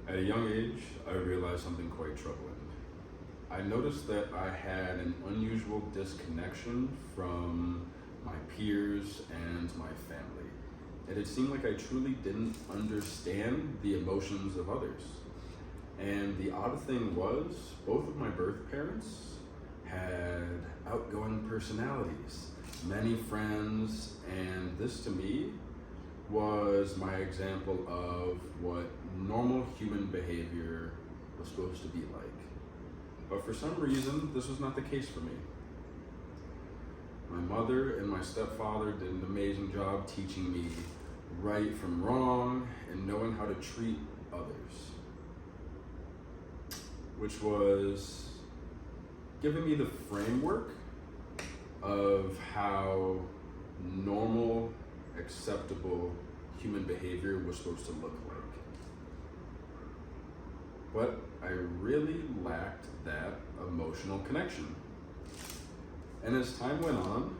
At a young age, I realized something quite troubling. I noticed that I had an unusual disconnection from my peers and my family. And it seemed like I truly didn't understand the emotions of others. And the odd thing was, both of my birth parents had outgoing personalities, many friends, and this to me was my example of what normal human behavior was supposed to be like. But for some reason, this was not the case for me. My mother and my stepfather did an amazing job teaching me right from wrong and knowing how to treat others, which was giving me the framework of how normal, acceptable human behavior was supposed to look like. But I really lacked that emotional connection. And as time went on,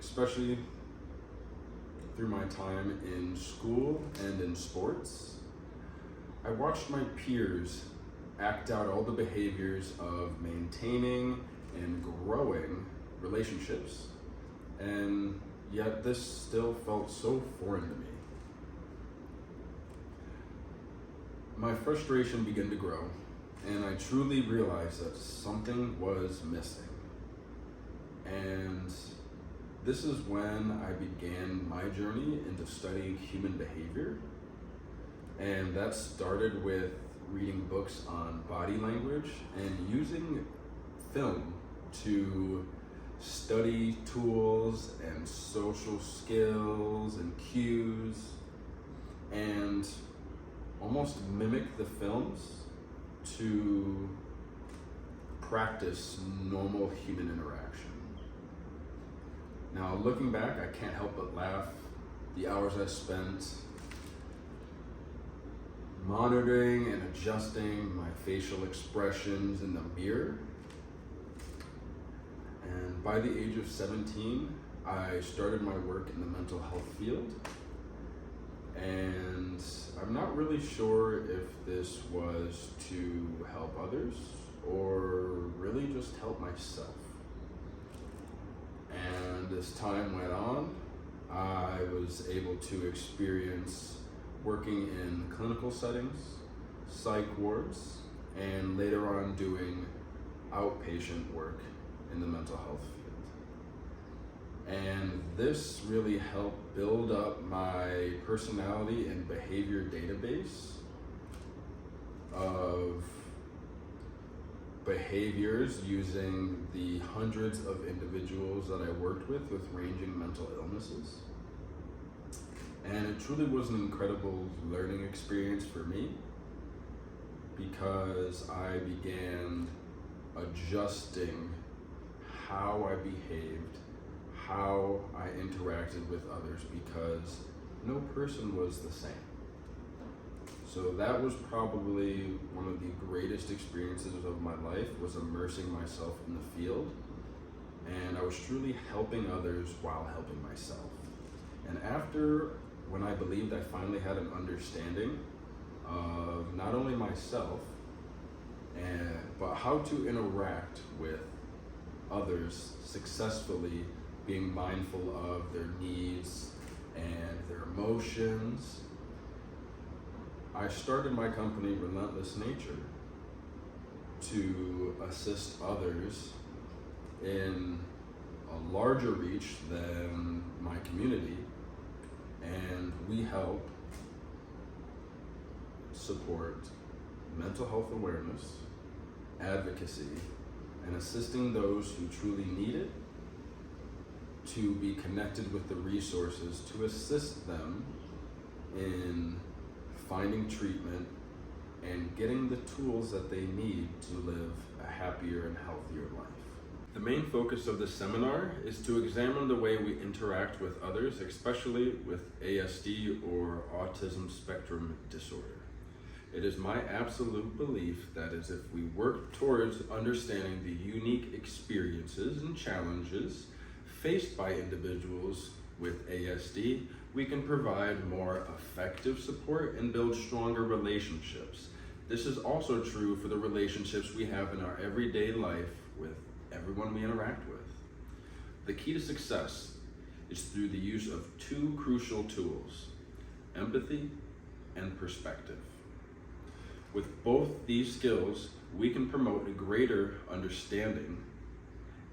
especially through my time in school and in sports, I watched my peers act out all the behaviors of maintaining and growing relationships, and yet this still felt so foreign to me. My frustration began to grow, and I truly realized that something was missing. And this is when I began my journey into studying human behavior. And that started with reading books on body language and using film to study tools and social skills and cues and almost mimic the films to practice normal human interaction. Now, looking back, I can't help but laugh. The hours I spent monitoring and adjusting my facial expressions in the mirror. And by the age of 17, I started my work in the mental health field. And I'm not really sure if this was to help others or really just help myself. And as time went on, I was able to experience working in clinical settings, psych wards, and later on doing outpatient work in the mental health field. And this really helped build up my personality and behavior database of behaviors using the hundreds of individuals that I worked with ranging mental illnesses. And it truly was an incredible learning experience for me because I began adjusting how I behaved, how I interacted with others, because no person was the same. So that was probably one of the greatest experiences of my life, was immersing myself in the field. And I was truly helping others while helping myself. And after, when I believed I finally had an understanding of not only myself, but how to interact with others successfully, being mindful of their needs and their emotions, I started my company, Relentless Nature, to assist others in a larger reach than my community, and we help support mental health awareness, advocacy, and assisting those who truly need it to be connected with the resources to assist them in finding treatment and getting the tools that they need to live a happier and healthier life. The main focus of this seminar is to examine the way we interact with others, especially with ASD or autism spectrum disorder. It is my absolute belief that as if we work towards understanding the unique experiences and challenges faced by individuals With ASD, we can provide more effective support and build stronger relationships. This is also true for the relationships we have in our everyday life with everyone we interact with. The key to success is through the use of two crucial tools: empathy and perspective. With both these skills, we can promote a greater understanding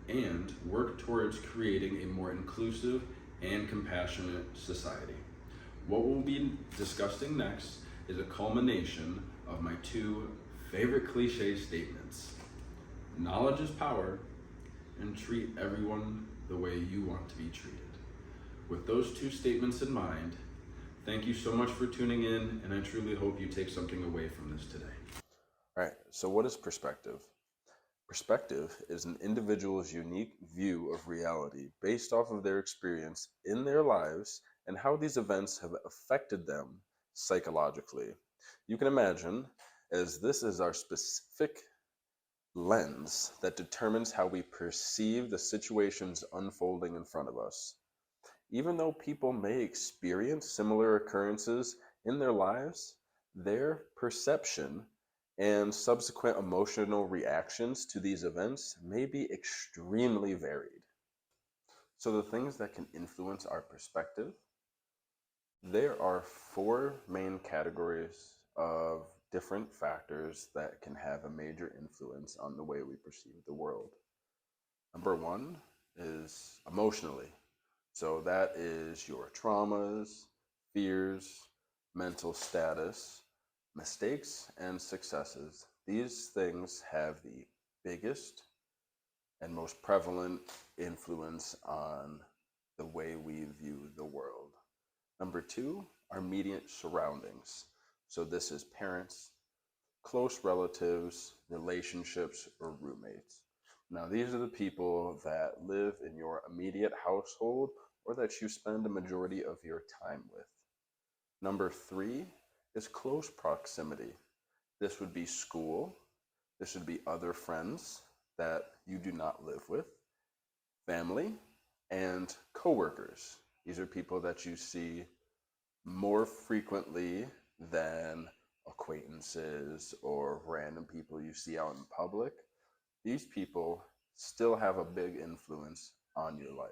and work towards creating a more inclusive and compassionate society. What we'll be discussing next is a culmination of my two favorite cliche statements: knowledge is power, and treat everyone the way you want to be treated. With those two statements in mind, thank you so much for tuning in, and I truly hope you take something away from this today. All right, so what is perspective? Perspective is an individual's unique view of reality based off of their experience in their lives and how these events have affected them psychologically. You can imagine, as this is our specific lens that determines how we perceive the situations unfolding in front of us. Even though people may experience similar occurrences in their lives, their perception and subsequent emotional reactions to these events may be extremely varied. So, the things that can influence our perspective, there are four main categories of different factors that can have a major influence on the way we perceive the world. Number one is emotionally. So that is your traumas, fears, mental status, mistakes, and successes. These things have the biggest and most prevalent influence on the way we view the world. Number two, our immediate surroundings. So this is parents, close relatives, relationships, or roommates. Now, these are the people that live in your immediate household or that you spend a majority of your time with. Number three is close proximity. This would be school, this would be other friends that you do not live with, family, and coworkers. These are people that you see more frequently than acquaintances or random people you see out in public. These people still have a big influence on your life.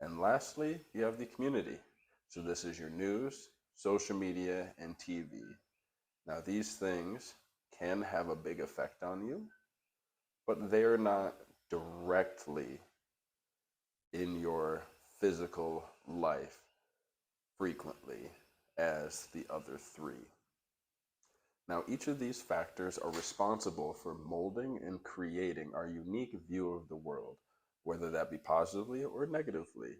And lastly, you have the community. So this is your news, social media, and TV. Now, these things can have a big effect on you, but they're not directly in your physical life frequently as the other three. Now, each of these factors are responsible for molding and creating our unique view of the world, whether that be positively or negatively.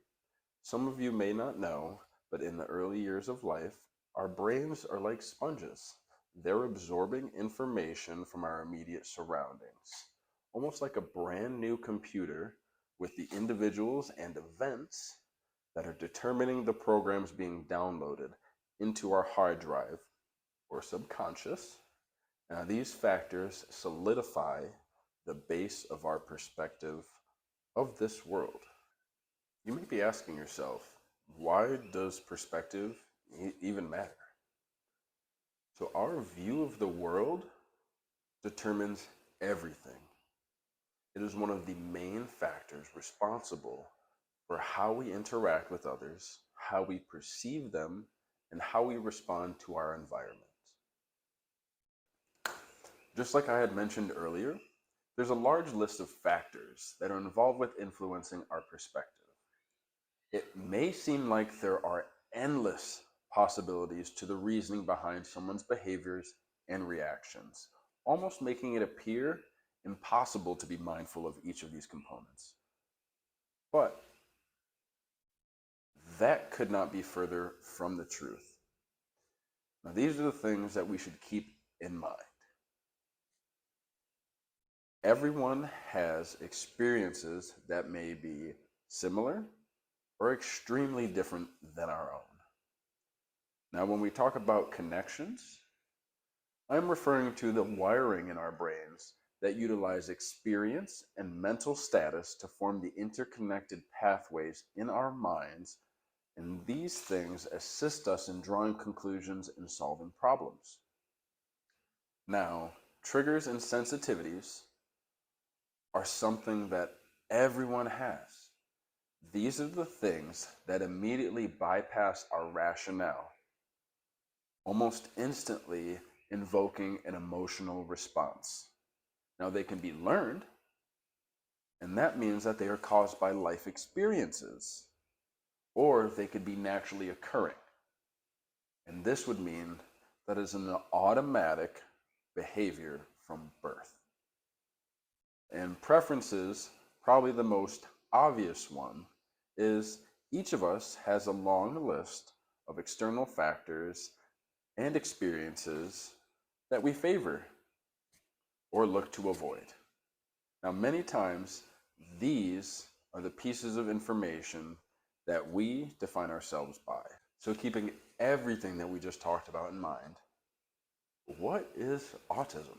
Some of you may not know, but in the early years of life, our brains are like sponges. They're absorbing information from our immediate surroundings, almost like a brand new computer with the individuals and events that are determining the programs being downloaded into our hard drive or subconscious. Now, these factors solidify the base of our perspective of this world. You may be asking yourself, why does perspective even matter? So, our view of the world determines everything. It is one of the main factors responsible for how we interact with others, how we perceive them, and how we respond to our environment. Just like I had mentioned earlier, there's a large list of factors that are involved with influencing our perspective. It may seem like there are endless possibilities to the reasoning behind someone's behaviors and reactions, almost making it appear impossible to be mindful of each of these components. But that could not be further from the truth. Now, these are the things that we should keep in mind. Everyone has experiences that may be similar or extremely different than our own. Now, when we talk about connections, I'm referring to the wiring in our brains that utilize experience and mental status to form the interconnected pathways in our minds And these things assist us in drawing conclusions and solving problems. Now, triggers and sensitivities are something that everyone has. These are the things that immediately bypass our rationale, almost instantly invoking an emotional response. Now, they can be learned, and that means that they are caused by life experiences, or they could be naturally occurring. And this would mean that it's an automatic behavior from birth. And preferences, probably the most obvious one, is each of us has a long list of external factors and experiences that we favor or look to avoid. Now, many times, these are the pieces of information that we define ourselves by. So, keeping everything that we just talked about in mind, what is autism?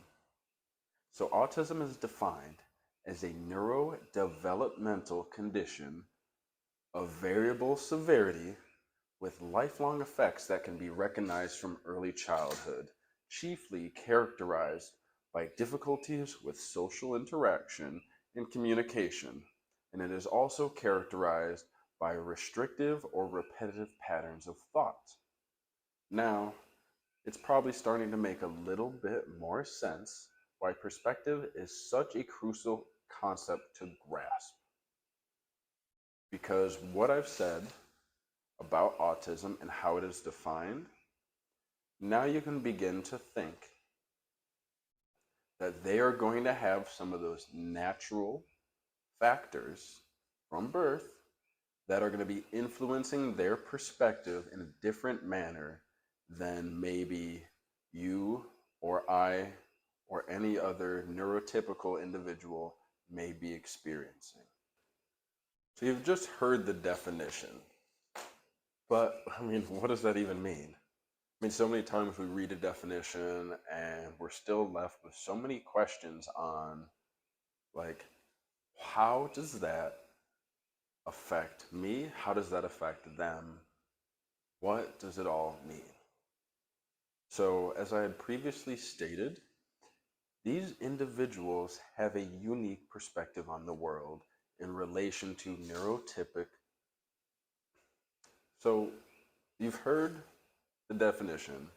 So, autism is defined as a neurodevelopmental condition of variable severity with lifelong effects that can be recognized from early childhood, chiefly characterized by difficulties with social interaction and communication, and it is also characterized by restrictive or repetitive patterns of thought. Now, it's probably starting to make a little bit more sense why perspective is such a crucial concept to grasp. Because what I've said about autism and how it is defined, now you can begin to think that they are going to have some of those natural factors from birth that are going to be influencing their perspective in a different manner than maybe you or I or any other neurotypical individual may be experiencing. So you've just heard the definition, but I mean, what does that even mean? I mean, so many times we read a definition and we're still left with so many questions on, like, how does that affect me? How does that affect them? What does it all mean? So, as I had previously stated, these individuals have a unique perspective on the world in relation to neurotypic. So, you've heard the definition.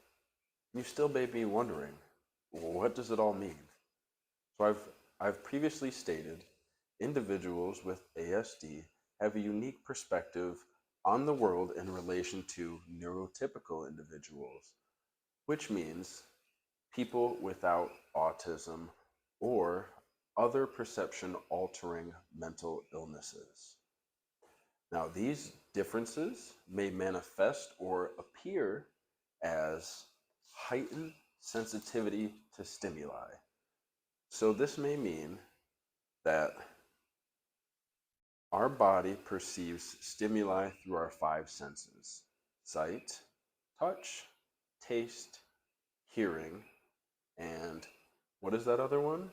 You still may be wondering, what does it all mean? So, I've previously stated individuals with ASD have a unique perspective on the world in relation to neurotypical individuals, which means people without autism or other perception altering mental illnesses. Now, these differences may manifest or appear as heightened sensitivity to stimuli. So, this may mean that our body perceives stimuli through our five senses: sight, touch, taste, hearing, and what is that other one?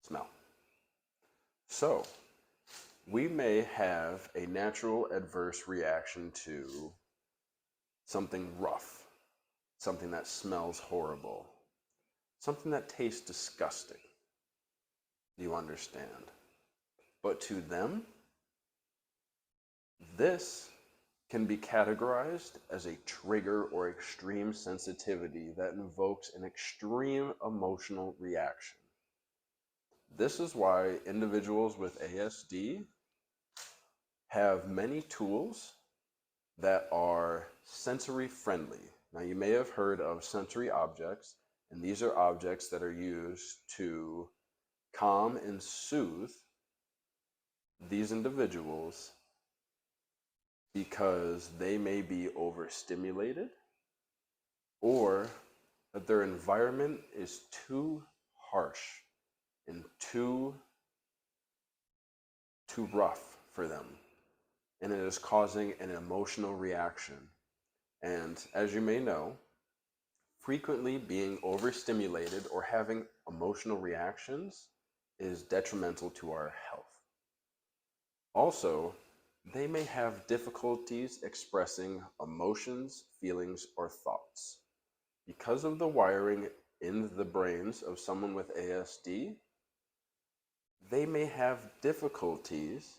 Smell. So, we may have a natural adverse reaction to something rough, something that smells horrible, something that tastes disgusting. Do you understand? But to them, this can be categorized as a trigger or extreme sensitivity that invokes an extreme emotional reaction. This is why individuals with ASD have many tools that are sensory friendly. Now, you may have heard of sensory objects, and these are objects that are used to calm and soothe these individuals because they may be overstimulated or that their environment is too harsh and too rough for them, and it is causing an emotional reaction. And as you may know, frequently being overstimulated or having emotional reactions is detrimental to our health. Also, They may have difficulties expressing emotions, feelings, or thoughts. Because of the wiring in the brains of someone with ASD, they may have difficulties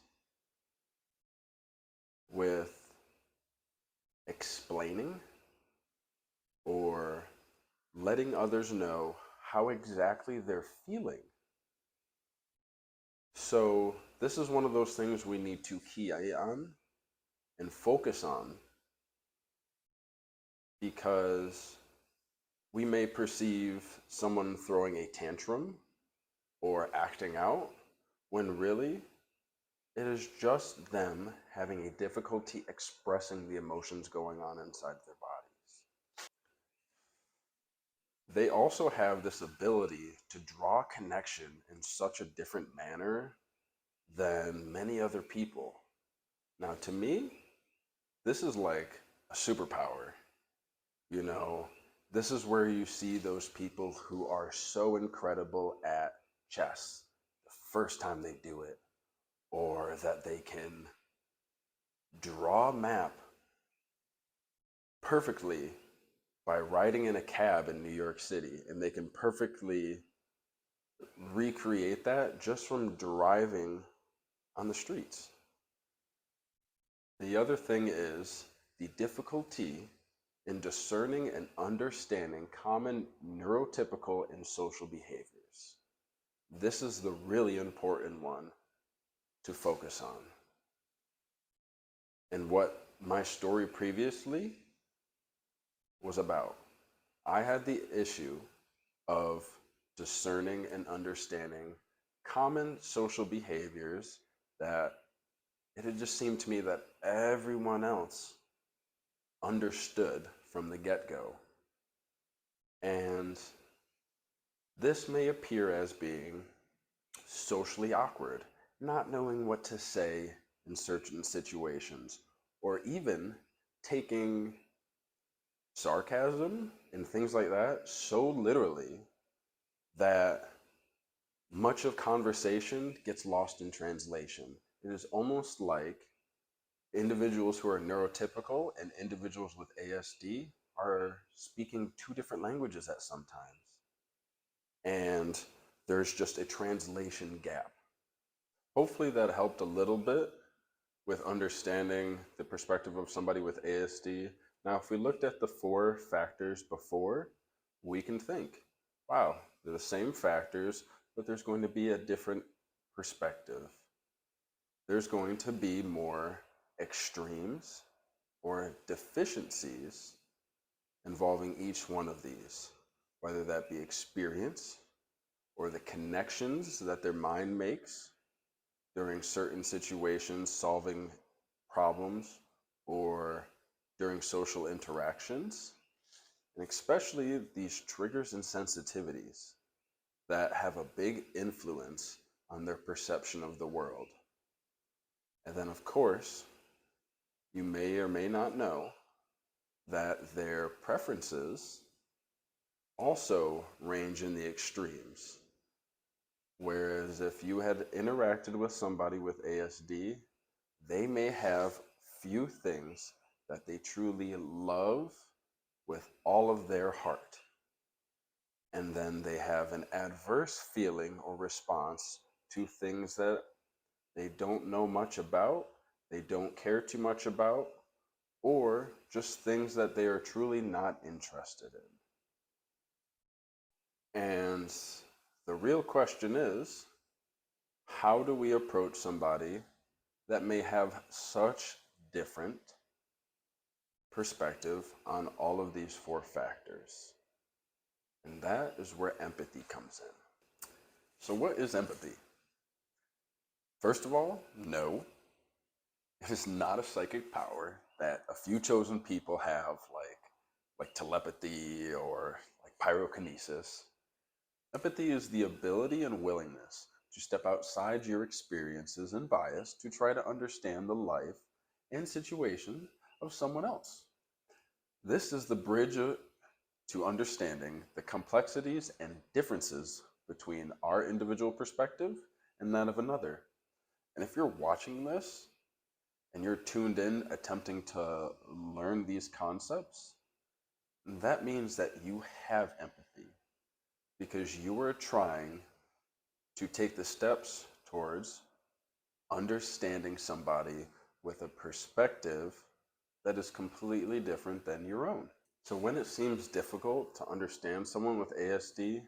with explaining or letting others know how exactly they're feeling. So, this is one of those things we need to key on and focus on because we may perceive someone throwing a tantrum or acting out when really it is just them having a difficulty expressing the emotions going on inside their bodies. They also have this ability to draw connection in such a different manner than many other people. Now, to me, this is like a superpower. You know, this is where you see those people who are so incredible at chess the first time they do it, or that they can draw a map perfectly by riding in a cab in New York City, and they can perfectly recreate that just from driving on the streets. The other thing is the difficulty in discerning and understanding common neurotypical and social behaviors. This is the really important one to focus on. And what my story previously was about. I had the issue of discerning and understanding common social behaviors that it had just seemed to me that everyone else understood from the get-go. And this may appear as being socially awkward, not knowing what to say in certain situations, or even taking sarcasm and things like that so literally that much of conversation gets lost in translation. It is almost like individuals who are neurotypical and individuals with ASD are speaking two different languages at some times. And there's just a translation gap. Hopefully that helped a little bit with understanding the perspective of somebody with ASD. Now, if we looked at the 4 factors before, we can think, wow, they're the same factors, but there's going to be a different perspective. There's going to be more extremes or deficiencies involving each one of these, whether that be experience or the connections that their mind makes during certain situations, solving problems, or during social interactions, and especially these triggers and sensitivities that have a big influence on their perception of the world. And then, of course, you may or may not know that their preferences also range in the extremes. Whereas if you had interacted with somebody with ASD, they may have few things that they truly love with all of their heart. And then they have an adverse feeling or response to things that they don't know much about, they don't care too much about, or just things that they are truly not interested in. And the real question is, how do we approach somebody that may have such different perspective on all of these 4 factors? And that is where empathy comes in. So what is empathy? First of all, no, it is not a psychic power that a few chosen people have, like telepathy or like pyrokinesis. Empathy is the ability and willingness to step outside your experiences and bias to try to understand the life and situation of someone else. This is the bridge to understanding the complexities and differences between our individual perspective and that of another. And if you're watching this and you're tuned in attempting to learn these concepts, that means that you have empathy because you are trying to take the steps towards understanding somebody with a perspective that is completely different than your own. So when it seems difficult to understand someone with ASD,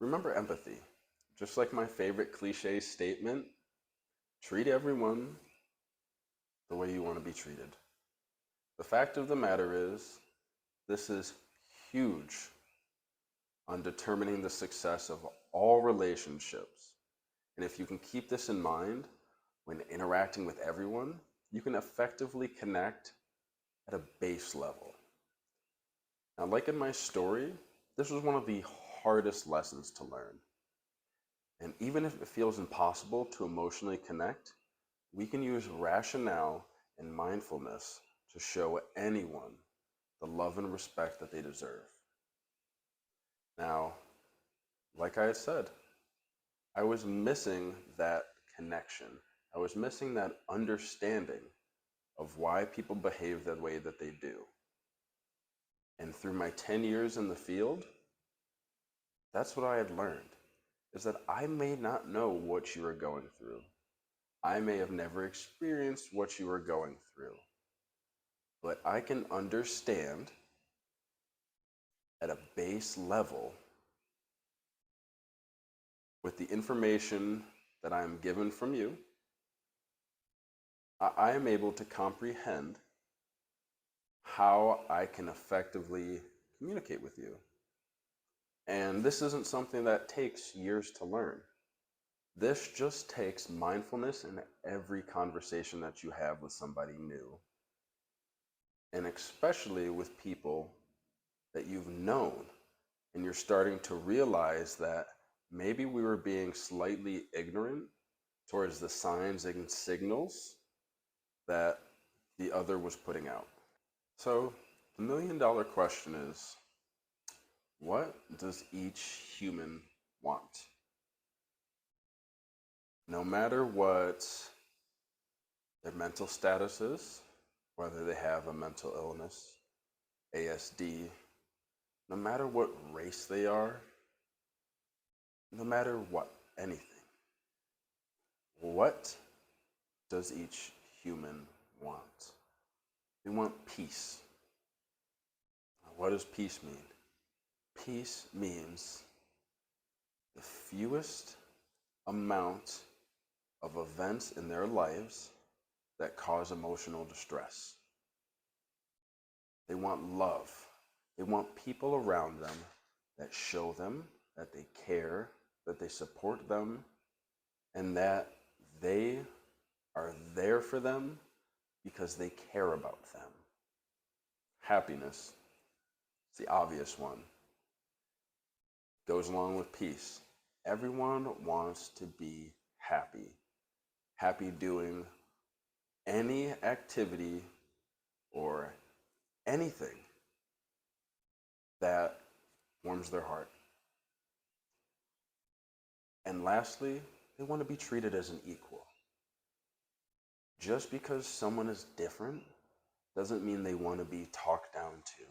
remember empathy. Just like my favorite cliche statement, treat everyone the way you want to be treated. The fact of the matter is, this is huge on determining the success of all relationships. And if you can keep this in mind when interacting with everyone, you can effectively connect at a base level. Now, like in my story, this was one of the hardest lessons to learn. And even if it feels impossible to emotionally connect, we can use rationale and mindfulness to show anyone the love and respect that they deserve. Now, like I had said, I was missing that connection. I was missing that understanding of why people behave the way that they do. And through my 10 years in the field, that's what I had learned, is that I may not know what you are going through. I may have never experienced what you are going through, but I can understand at a base level with the information that I am given from you. I am able to comprehend how I can effectively communicate with you. And this isn't something that takes years to learn. This just takes mindfulness in every conversation that you have with somebody new. And especially with people that you've known, and you're starting to realize that maybe we were being slightly ignorant towards the signs and signals that the other was putting out. So the $1,000,000 question is, what does each human want? No matter what their mental status is, whether they have a mental illness, ASD, no matter what race they are, no matter what, anything, what does each human want? They want peace. What does peace mean? Peace means the fewest amount of events in their lives that cause emotional distress. They want love. They want people around them that show them that they care, that they support them, and that they are there for them because they care about them. Happiness, it's the obvious one, goes along with peace. Everyone wants to be happy. Happy doing any activity or anything that warms their heart. And lastly, they want to be treated as an equal. Just because someone is different doesn't mean they want to be talked down to.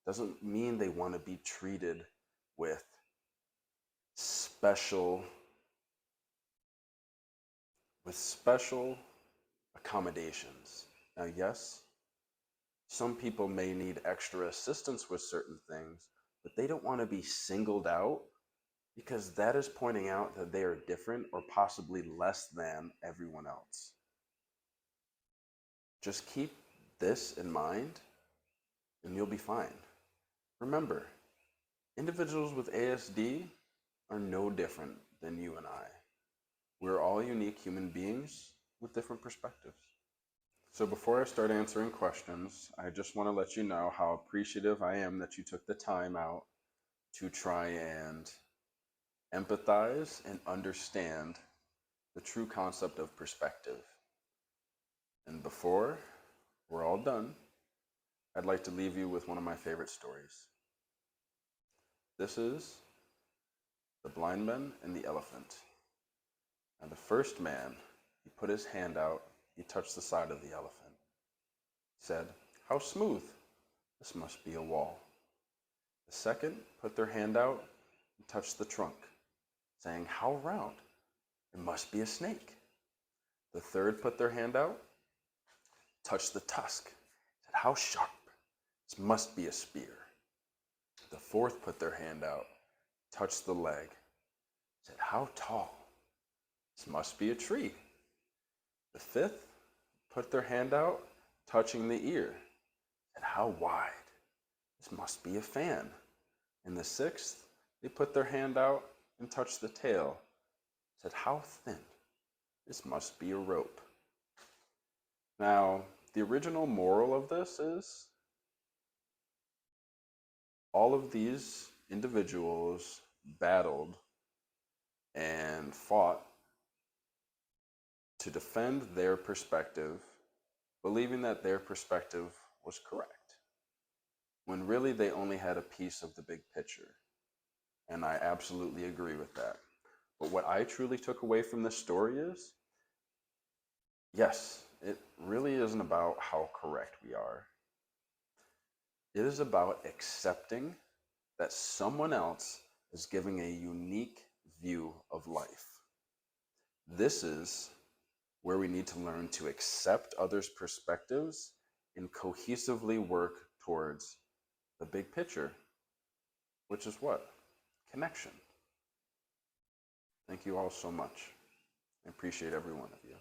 Doesn't mean they want to be treated with special accommodations. Now, yes, some people may need extra assistance with certain things, but they don't want to be singled out because that is pointing out that they are different or possibly less than everyone else. Just keep this in mind and you'll be fine. Remember, individuals with ASD are no different than you and I. We're all unique human beings with different perspectives. So before I start answering questions, I just want to let you know how appreciative I am that you took the time out to try and empathize and understand the true concept of perspective. And before we're all done, I'd like to leave you with one of my favorite stories. This is The Blind Man and the Elephant. And the first man, he put his hand out, He touched the side of the elephant. He said, "How smooth! This must be a wall." The second put their hand out and touched the trunk, saying, "How round! It must be a snake." The third put their hand out, touched the tusk, said, "How sharp! This must be a spear." The fourth put their hand out, touched the leg, said, "How tall! This must be a tree." The fifth put their hand out, touching the ear, said, "How wide! This must be a fan." And the sixth, they put their hand out and touched the tail, said, "How thin! This must be a rope." Now, the original moral of this is all of these individuals battled and fought to defend their perspective, believing that their perspective was correct, when really they only had a piece of the big picture. And I absolutely agree with that. But what I truly took away from this story is, yes, it really isn't about how correct we are. It is about accepting that someone else is giving a unique view of life. This is where we need to learn to accept others' perspectives and cohesively work towards the big picture, which is what? Connection. Thank you all so much. I appreciate every one of you.